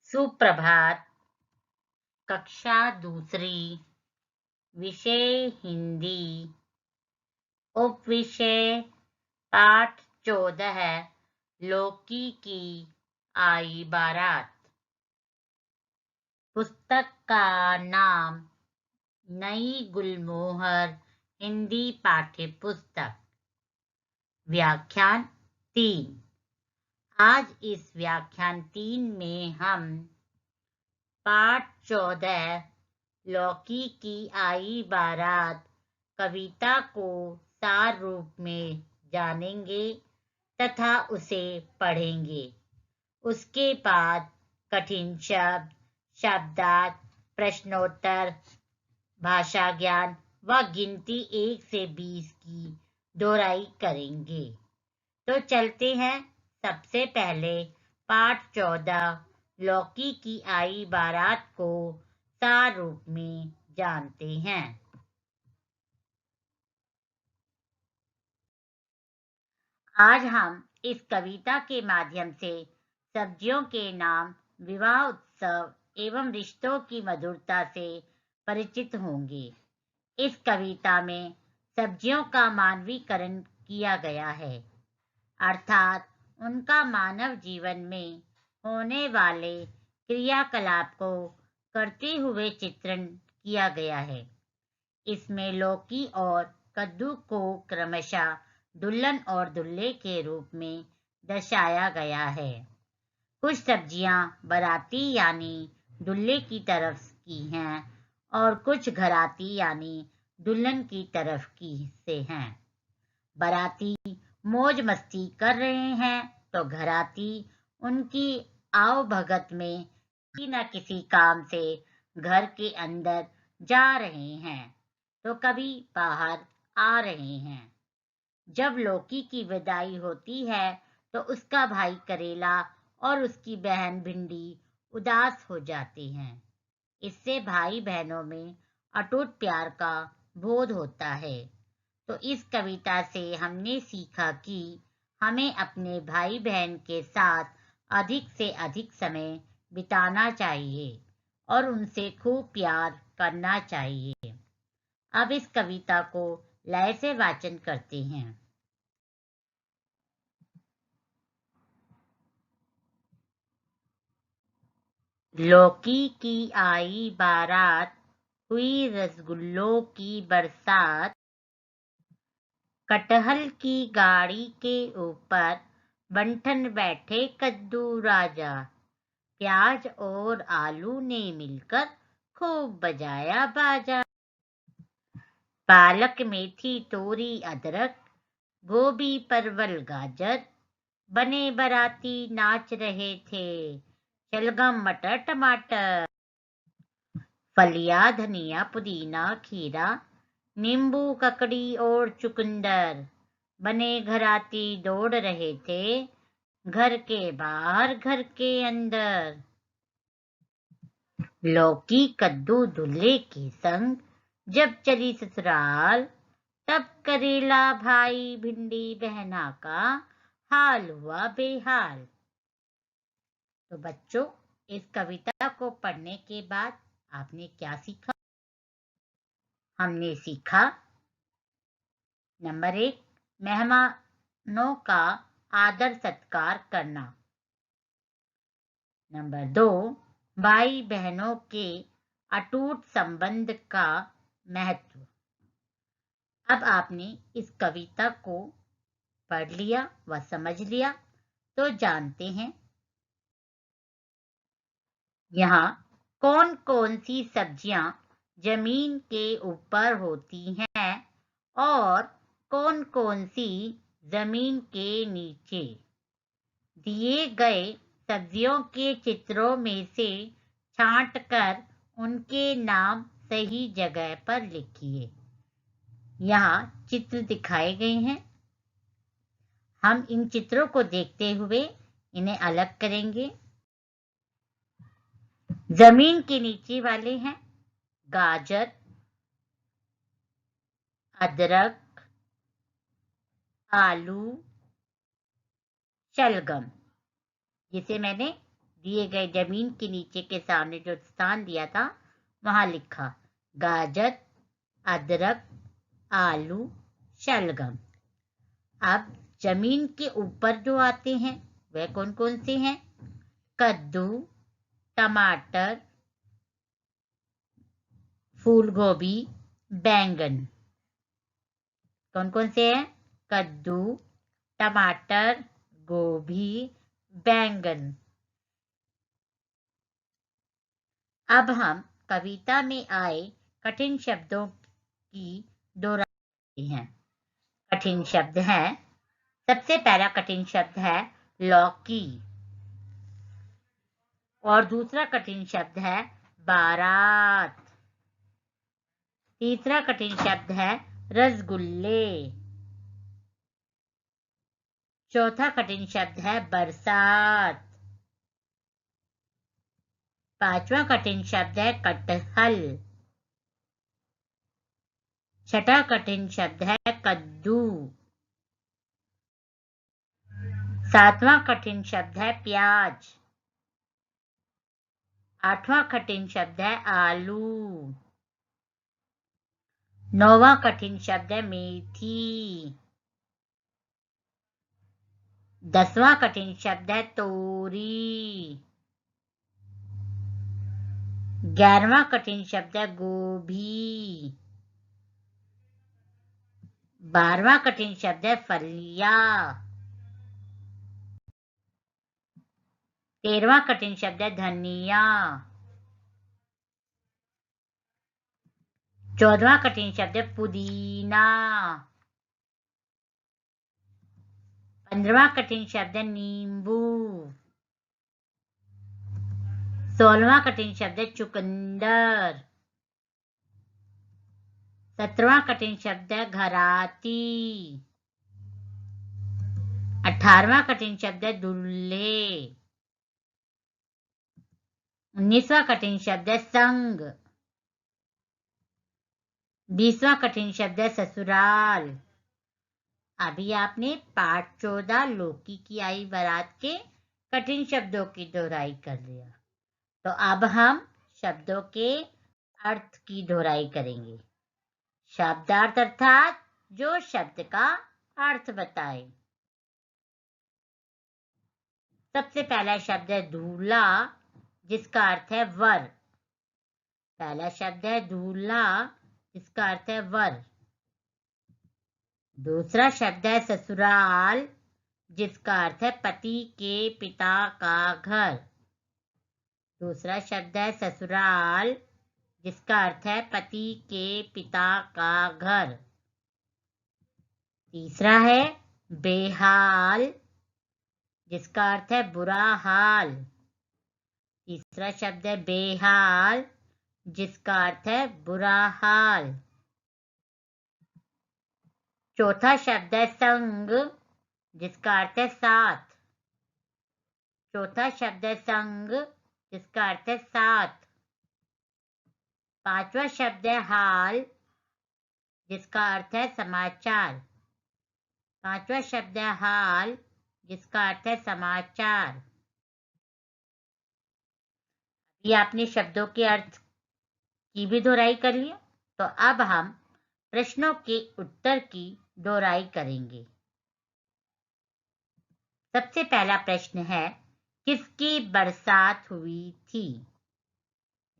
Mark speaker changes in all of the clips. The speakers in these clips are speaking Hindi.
Speaker 1: सुप्रभात। कक्षा दूसरी, विषय हिंदी, उपविषय पाठ 14, लौकी की आई बारात। पुस्तक का नाम नई गुलमोहर हिंदी पाठ्य पुस्तक। व्याख्यान 3। आज इस व्याख्यान 3 में हम पाठ 14 लौकी की आई बारात कविता को सार रूप में जानेंगे तथा उसे पढ़ेंगे। उसके बाद कठिन शब्द, शब्दार्थ, प्रश्नोत्तर, भाषा ज्ञान व गिनती 1 से 20 की दोहराई करेंगे। तो चलते हैं सबसे पहले पाठ 14 लौकी की आई बारात को सार रूप में जानते हैं। आज हम इस कविता के माध्यम से सब्जियों के नाम, विवाह उत्सव एवं रिश्तों की मधुरता से परिचित होंगे। इस कविता में सब्जियों का मानवीकरण किया गया है, अर्थात उनका मानव जीवन में होने वाले क्रियाकलाप को करते हुए चित्रण किया गया है। इसमें लौकी और कद्दू को क्रमशः दुल्हन और दूल्हे के रूप में दर्शाया गया है। कुछ सब्जियां बाराती यानी दूल्हे की तरफ की हैं और कुछ घराती यानी दुल्हन की तरफ की से हैं। बाराती मौज मस्ती कर रहे हैं तो घराती उनकी आवभगत में किसी न किसी काम से घर के अंदर जा रहे हैं तो कभी बाहर आ रहे हैं। जब लौकी की विदाई होती है तो उसका भाई करेला और उसकी बहन भिंडी उदास हो जाते हैं। इससे भाई बहनों में अटूट प्यार का बोध होता है। तो इस कविता से हमने सीखा कि हमें अपने भाई बहन के साथ अधिक से अधिक समय बिताना चाहिए और उनसे खूब प्यार करना चाहिए। अब इस कविता को लय से वाचन करते हैं। लौकी की आई बारात, हुई रसगुल्लों की बरसात। कटहल की गाड़ी के ऊपर बंठन बैठे कद्दू राजा। प्याज और आलू ने मिलकर खूब बजाया बाजा। पालक, मेथी, तोरी, अदरक, गोभी, परवल, गाजर बने बराती नाच रहे थे। शलगम, मटर, टमाटर, फलिया, धनिया, पुदीना, खीरा, नींबू, ककड़ी और चुकंदर बने घराती दौड़ रहे थे, घर के बाहर घर के अंदर। लौकी कद्दू दूल्हे के संग जब चली ससुराल, तब करेला भाई भिंडी बहना का हाल हुआ बेहाल। तो बच्चों, इस कविता को पढ़ने के बाद आपने क्या सीखा? हमने सीखा नंबर 1, मेहमानों का आदर सत्कार करना। नंबर 2, भाई बहनों के अटूट संबंध का महत्व। अब आपने इस कविता को पढ़ लिया व समझ लिया तो जानते हैं यहाँ कौन कौन सी सब्जियां जमीन के ऊपर होती हैं और कौन कौन सी जमीन के नीचे। दिए गए सब्जियों के चित्रों में से छांटकर उनके नाम सही जगह पर लिखिए। यहाँ चित्र दिखाए गए हैं। हम इन चित्रों को देखते हुए इन्हें अलग करेंगे। जमीन के नीचे वाले हैं गाजर, अदरक, आलू, शलगम, जिसे मैंने दिए गए जमीन के नीचे के सामने जो स्थान दिया था वहां लिखा गाजर, अदरक, आलू, शलगम। अब जमीन के ऊपर जो आते हैं वह कौन कौन से हैं? कद्दू, टमाटर, फूल गोभी, बैंगन। कौन कौन से हैं? कद्दू, टमाटर, गोभी, बैंगन। अब हम कविता में आए कठिन शब्दों की दोहराई हैं। कठिन शब्द है, सबसे पहला कठिन शब्द है लौकी, और दूसरा कठिन शब्द है बारात। तीसरा कठिन शब्द है रसगुल्ले। चौथा कठिन शब्द है बरसात। पांचवा कठिन शब्द है कटहल। छठा कठिन शब्द है कद्दू। सातवां कठिन शब्द है प्याज। आठवां कठिन शब्द है आलू। नौवां कठिन शब्द है मेथी। 10वां कठिन शब्द है तोरी। 11वां कठिन शब्द है गोभी। 12वां कठिन शब्द है फलिया। 13वां कठिन शब्द है धनिया। 14वां कठिन शब्द है पुदीना। 15वां कठिन शब्द है नींबू। 16वां कठिन शब्द है चुकंदर। 17वां कठिन शब्द है घराती। 18वां कठिन शब्द है दुल्हे। 19वां कठिन शब्द है संग। 20वां कठिन शब्द है ससुराल। अभी आपने पाठ 14 लौकी की आई बारात के कठिन शब्दों की दोहराई कर लिया। तो अब हम शब्दों के अर्थ की दोहराई करेंगे। शब्दार्थ अर्थात जो शब्द का अर्थ बताए। सबसे पहला शब्द है दूल्हा, जिसका अर्थ है वर। पहला शब्द है दूल्हा, जिसका अर्थ है वर। दूसरा शब्द है ससुराल, जिसका अर्थ है पति के पिता का घर। दूसरा शब्द है ससुराल, जिसका अर्थ है पति के पिता का घर। तीसरा है बेहाल, जिसका अर्थ है बुरा हाल। तीसरा शब्द है बेहाल, जिसका अर्थ है बुरा हाल। चौथा शब्द है संग, जिसका अर्थ है साथ। चौथा शब्द है संग, जिसका अर्थ है साथ। पांचवा शब्द है हाल, जिसका अर्थ है समाचार। पांचवा शब्द है हाल, जिसका अर्थ है समाचार। ये आपने शब्दों के अर्थ की भी दोहराई कर लिया। तो अब हम प्रश्नों के उत्तर की दोहराई करेंगे। सबसे पहला प्रश्न है, किसकी बरसात हुई थी?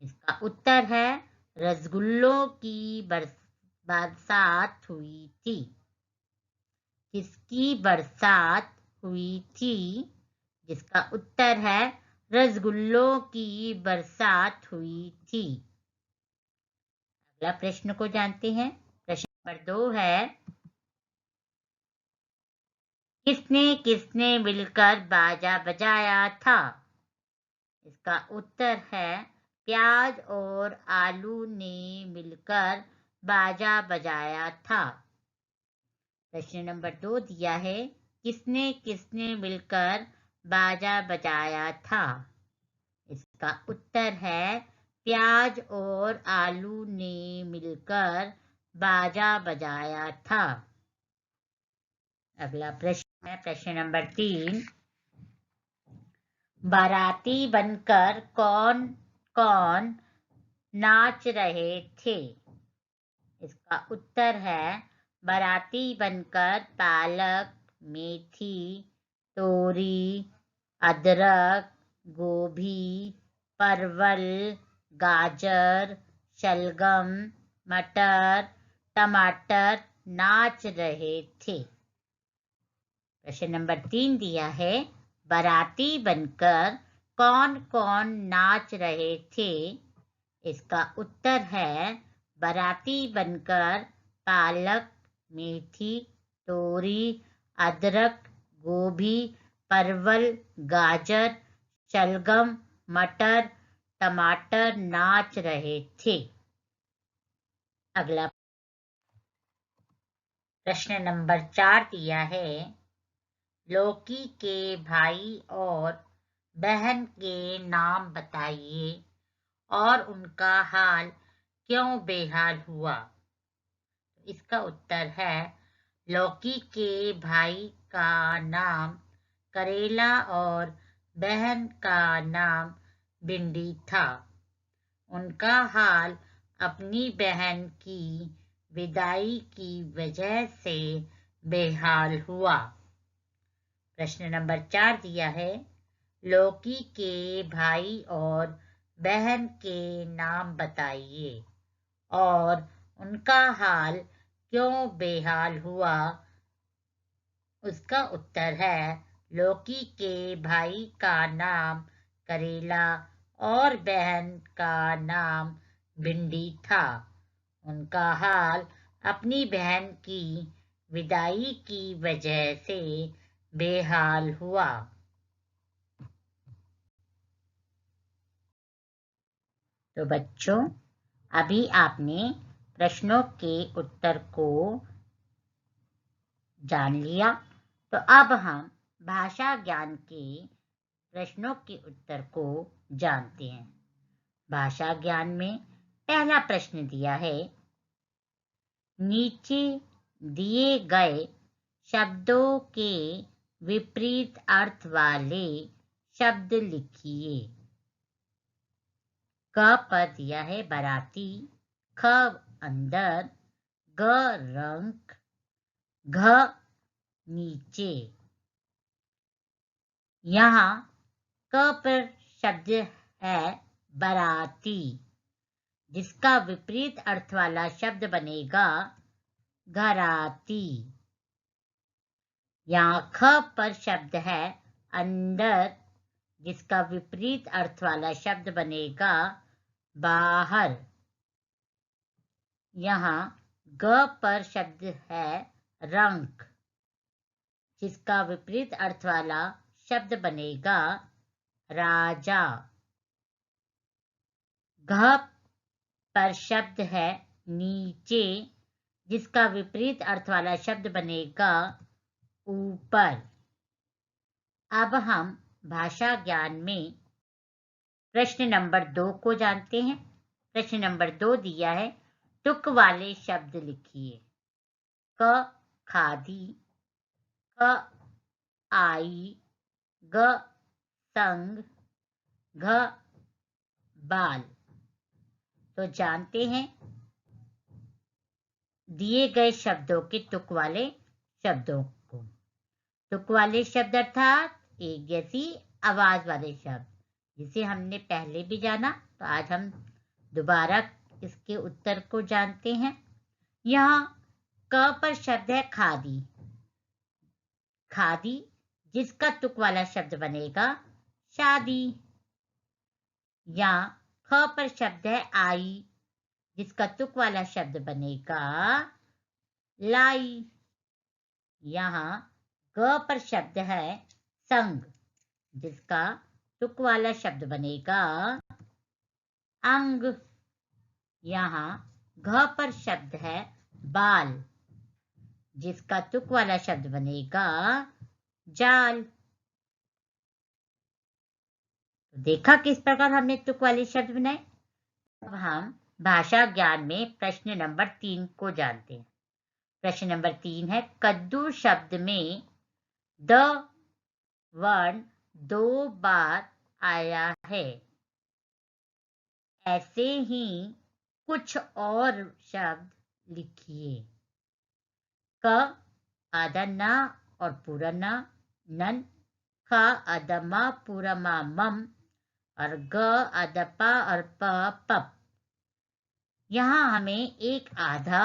Speaker 1: इसका उत्तर है रसगुल्लों की बरसात हुई थी। किसकी बरसात हुई थी? जिसका उत्तर है रसगुल्लों की बरसात हुई थी। अगला प्रश्न को जानते हैं। प्रश्न नंबर 2 है, किसने किसने मिलकर बाजा बजाया था? इसका उत्तर है प्याज और आलू ने मिलकर बाजा बजाया था। प्रश्न नंबर 2 दिया है, किसने किसने मिलकर बाजा बजाया था? इसका उत्तर है प्याज और आलू ने मिलकर बाजा बजाया था। अगला प्रश्न है प्रश्न नंबर 3, बाराती बनकर कौन कौन नाच रहे थे? इसका उत्तर है बाराती बनकर पालक, मेथी, तोरी, अदरक, गोभी, परवल, गाजर, शलगम, मटर, टमाटर नाच रहे थे। प्रश्न नंबर 3 दिया है, बाराती बनकर कौन कौन नाच रहे थे? इसका उत्तर है बाराती बनकर पालक, मेथी, तोरी, अदरक, गोभी, परवल, गाजर, शलगम, मटर, टमाटर नाच रहे थे। अगला प्रश्न नंबर 4 दिया है, लौकी के भाई और बहन के नाम बताइए और उनका हाल क्यों बेहाल हुआ? इसका उत्तर है लौकी के भाई का नाम करेला और बहन का नाम भिंडी था। उनका हाल अपनी बहन की विदाई की वजह से बेहाल हुआ। प्रश्न नंबर 4 दिया है, लौकी के भाई और बहन के नाम बताइए और उनका हाल क्यों बेहाल हुआ? उसका उत्तर है लौकी के भाई का नाम करेला और बहन का नाम भिंडी था। उनका हाल अपनी बहन की विदाई की वजह से बेहाल हुआ। तो बच्चों, अभी आपने प्रश्नों के उत्तर को जान लिया। तो अब हम भाषा ज्ञान के प्रश्नों के उत्तर को जानते हैं। भाषा ज्ञान में पहला प्रश्न दिया है, नीचे दिए गए शब्दों के विपरीत अर्थ वाले शब्द लिखिए। क पर दिया है बाराती, ख अंदर, ग रंग, घ नीचे। यहाँ क पर शब्द है बाराती, जिसका विपरीत अर्थ वाला शब्द बनेगा घराती। यहाँ ख पर शब्द है अंदर, जिसका विपरीत अर्थ वाला शब्द बनेगा बाहर। यहाँ ग पर शब्द है रंग, जिसका विपरीत अर्थ वाला शब्द बनेगा राजा। घ पर शब्द है नीचे, जिसका विपरीत अर्थ वाला शब्द बनेगा ऊपर। अब हम भाषा ज्ञान में प्रश्न नंबर 2 को जानते हैं। प्रश्न नंबर 2 दिया है, तुक वाले शब्द लिखिए। क खादी, ख आई, ग संग, घ बाल। तो जानते हैं दिए गए शब्दों के तुक वाले शब्दों को। तुक वाले शब्द अर्थात एक जैसी आवाज वाले शब्द, जिसे हमने पहले भी जाना, तो आज हम दोबारा इसके उत्तर को जानते हैं। यहाँ क पर शब्द है खादी, खादी जिसका तुक वाला शब्द बनेगा शादी। यहाँ ख पर शब्द है आई, जिसका तुक वाला शब्द बनेगा लाई। यहाँ ग पर शब्द है संग, जिसका तुक वाला शब्द बनेगा अंग। यहाँ घ पर शब्द है बाल, जिसका तुक वाला शब्द बनेगा जाल। तो देखा किस प्रकार हमने तुक वाले शब्द बनाए। अब हम भाषा ज्ञान में प्रश्न नंबर 3 को जानते हैं। प्रश्न नंबर 3 है, कद्दू शब्द में द वर्ण 2 बार आया है। ऐसे ही कुछ और शब्द लिखिए। क आधा न और पूरा न, नन, ख अदमा पूरमा मम और ग अदपा और प पप। यहाँ हमें एक आधा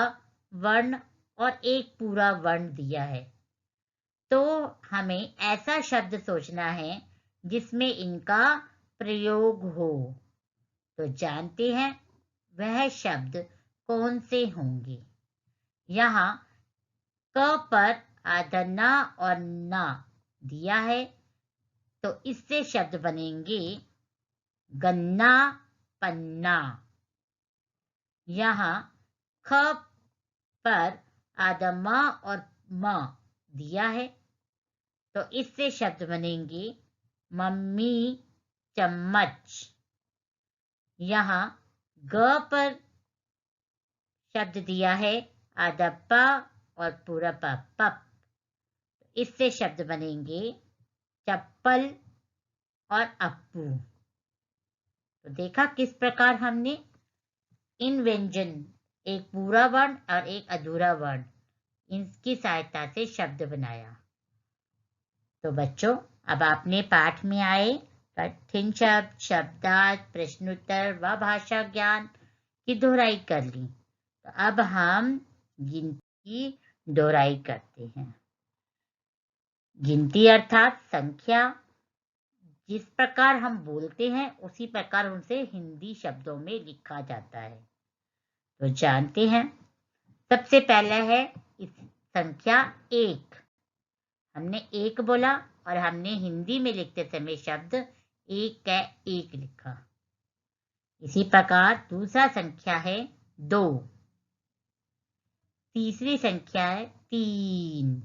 Speaker 1: वर्ण और एक पूरा वर्ण दिया है, तो हमें ऐसा शब्द सोचना है जिसमें इनका प्रयोग हो। तो जानते हैं वह शब्द कौन से होंगे। यहाँ क पर आधा न और न दिया है, तो इससे शब्द बनेंगे गन्ना पन्ना। यहाँ ख पर आधा म और म दिया है, तो इससे शब्द बनेंगे मम्मी चम्मच। यहाँ ग पर शब्द दिया है आधा प और पूरा प पप, इससे शब्द बनेंगे चप्पल और अप्पू। तो देखा किस प्रकार हमने इन व्यंजन, एक पूरा वर्ण और एक अधूरा वर्ण, इनकी सहायता से शब्द बनाया। तो बच्चों, अब आपने पाठ में आए कठिन शब्द, शब्दार्थ, प्रश्नोत्तर व भाषा ज्ञान की दोहराई कर ली। तो अब हम गिनती की दोहराई करते हैं। गिनती अर्थात संख्या, जिस प्रकार हम बोलते हैं उसी प्रकार उनसे हिंदी शब्दों में लिखा जाता है। तो जानते हैं, सबसे पहला है इस संख्या 1। हमने 1 बोला और हमने हिंदी में लिखते समय शब्द एक का 1 लिखा। इसी प्रकार दूसरा संख्या है 2, तीसरी संख्या है 3,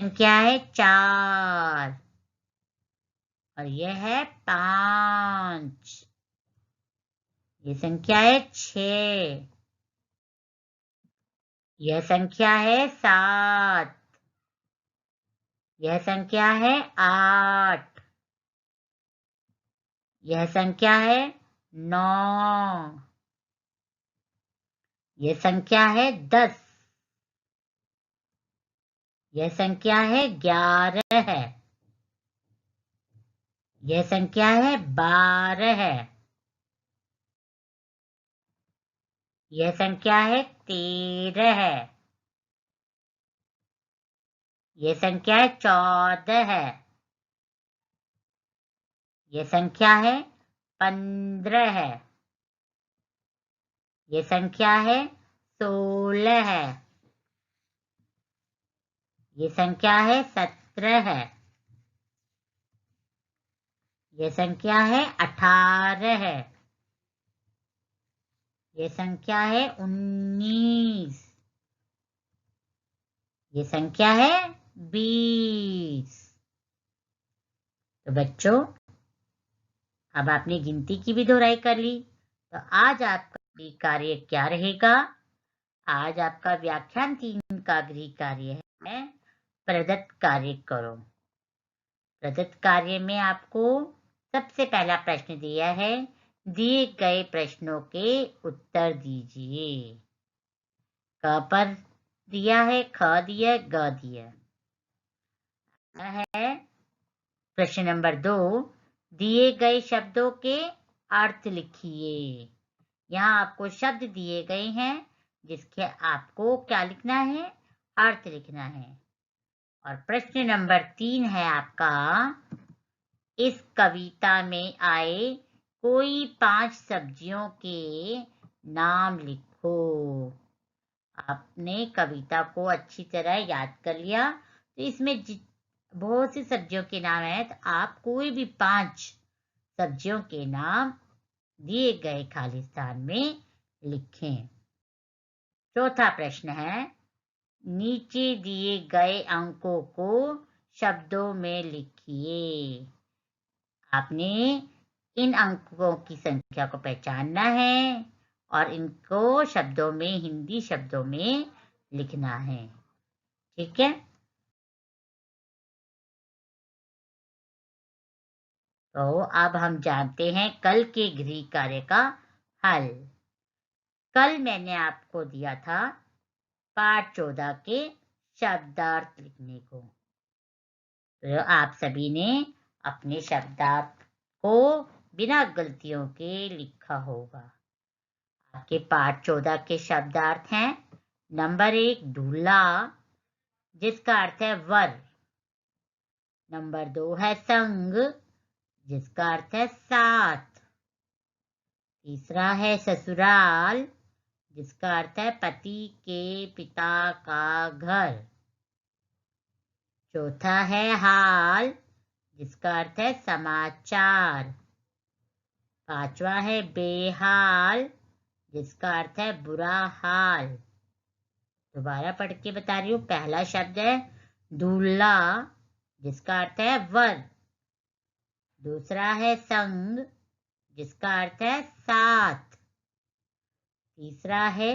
Speaker 1: अगली संख्या है 4 और यह है 5, ये संख्या है 6, यह संख्या है 7, यह संख्या है 8, यह संख्या है 9, यह संख्या है 10, यह संख्या है 11, यह संख्या है 12, यह संख्या है 13, यह संख्या है 14, यह संख्या है 15, यह संख्या है 16, यह संख्या है 17, यह संख्या है 18, यह संख्या है 19, यह संख्या है 20। तो बच्चों, अब आपने गिनती की भी दोहराई कर ली। तो आज आपका गृह कार्य क्या रहेगा? आज आपका व्याख्यान 3 का गृह कार्य है प्रदत्त कार्य करो। प्रदत्त कार्य में आपको सबसे पहला प्रश्न दिया है, दिए गए प्रश्नों के उत्तर दीजिए। क पर दिया है, ख दिया, ग दिया है। प्रश्न नंबर 2, दिए गए शब्दों के अर्थ लिखिए। यहाँ आपको शब्द दिए गए हैं जिसके आपको क्या लिखना है? अर्थ लिखना है। और प्रश्न नंबर 3 है आपका, इस कविता में आए कोई 5 सब्जियों के नाम लिखो। आपने कविता को अच्छी तरह याद कर लिया, तो इसमें बहुत सी सब्जियों के नाम है, तो आप कोई भी 5 सब्जियों के नाम दिए गए खाली स्थान में लिखें। चौथा प्रश्न है, नीचे दिए गए अंकों को शब्दों में लिखिए। आपने इन अंकों की संख्या को पहचानना है और इनको शब्दों में, हिंदी शब्दों में लिखना है। ठीक है। तो अब हम जानते हैं कल के गृह कार्य का हल। कल मैंने आपको दिया था पाठ 14 के शब्दार्थ लिखने को। तो आप सभी ने अपने शब्दार्थ को बिना गलतियों के लिखा होगा। आपके पाठ 14 के शब्दार्थ हैं। नंबर 1 दूल्हा, जिसका अर्थ है वर। नंबर 2 है संग, जिसका अर्थ है साथ। तीसरा है ससुराल, जिसका अर्थ है पति के पिता का घर। चौथा है हाल, जिसका अर्थ है समाचार। पांचवा है बेहाल, जिसका अर्थ है बुरा हाल। दोबारा पढ़ के बता रही हूँ। पहला शब्द है दूल्हा, जिसका अर्थ है वर। दूसरा है संग, जिसका अर्थ है साथ। तीसरा है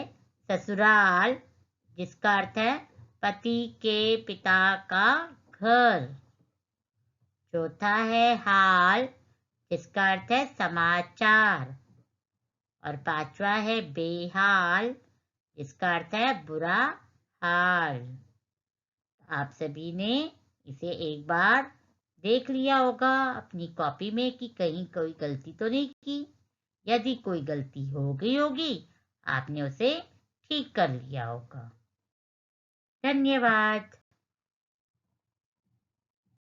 Speaker 1: ससुराल, जिसका अर्थ है पति के पिता का घर। चौथा है हाल, जिसका अर्थ है समाचार। और पांचवा है बेहाल, जिसका अर्थ है बुरा हाल। आप सभी ने इसे एक बार देख लिया होगा अपनी कॉपी में कि कहीं कोई गलती तो नहीं की। यदि कोई गलती हो गई होगी, आपने उसे ठीक कर लिया होगा। धन्यवाद।